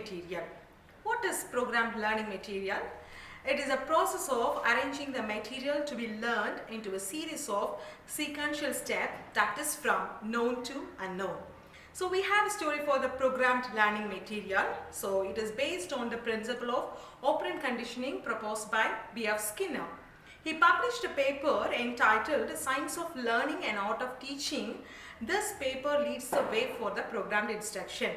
material. What is programmed learning material? It is a process of arranging the material to be learned into a series of sequential steps, that is from known to unknown. So we have a story for the programmed learning material. So it is based on the principle of operant conditioning proposed by B.F. Skinner. He published a paper entitled Science of Learning and Art of Teaching. This paper leads the way for the programmed instruction.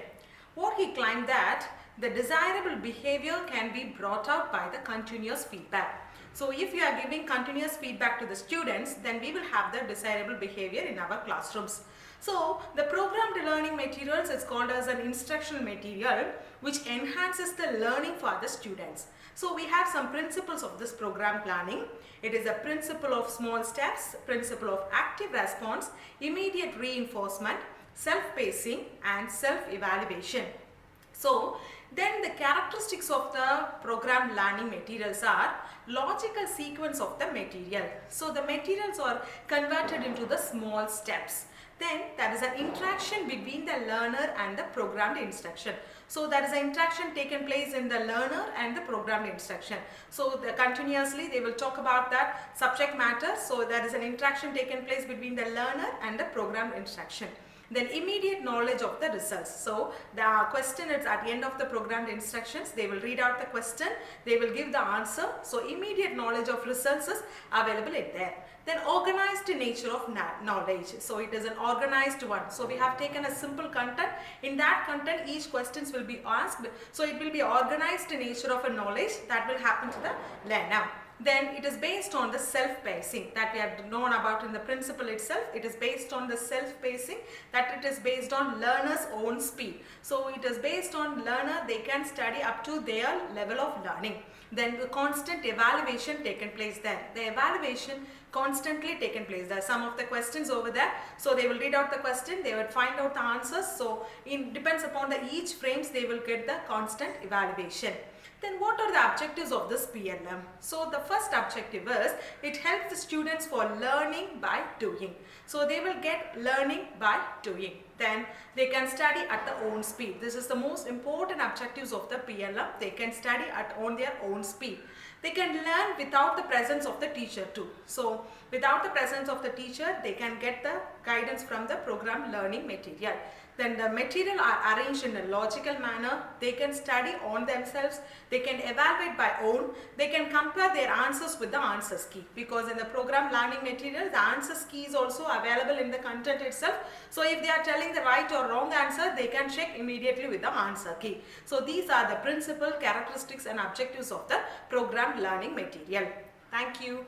What he claimed that the desirable behavior can be brought out by the continuous feedback. So if you are giving continuous feedback to the students, then we will have the desirable behavior in our classrooms. So the programmed learning materials is called as an instructional material which enhances the learning for the students. So we have some principles of this programmed learning. It is a principle of small steps, principle of active response, immediate reinforcement, self-pacing and self-evaluation. So then the characteristics of the programmed learning materials are logical sequence of the material. So the materials are converted into the small steps. Then there is an interaction between the learner and the programmed instruction. So there is an interaction taken place in the learner and the programmed instruction. So continuously they will talk about that subject matter. So there is an interaction taken place between the learner and the programmed instruction. Then immediate knowledge of the results. So the question is at the end of the programmed instructions, they will read out the question, they will give the answer. So immediate knowledge of results is available in there. Then organized nature of knowledge. So it is an organized one. So we have taken a simple content. In that content each questions will be asked. So it will be organized nature of a knowledge that will happen to the learner. Then it is based on the self-pacing that we have known about in the principle itself. It is based on the self-pacing, that it is based on learner's own speed. So it is based on learner, they can study up to their level of learning. Then the constant evaluation taken place there. The evaluation constantly taken place. There are some of the questions over there. So they will read out the question, they will find out the answers. So it depends upon the each frames, they will get the constant evaluation. Then what are the objectives of this PLM? So the first objective is it helps the students for learning by doing. So they will get learning by doing. Then they can study at their own speed. This is the most important objectives of the PLM. They can study on their own speed. They can learn without the presence of the teacher too. So without the presence of the teacher, they can get the guidance from the programmed learning material. Then the material are arranged in a logical manner. They can study on themselves. They can evaluate by own. They can compare their answers with the answers key. Because in the programmed learning material, the answers key is also available in the content itself. So if they are telling the right or wrong answer, they can check immediately with the answer key. So these are the principal characteristics and objectives of the programmed learning material. Thank you.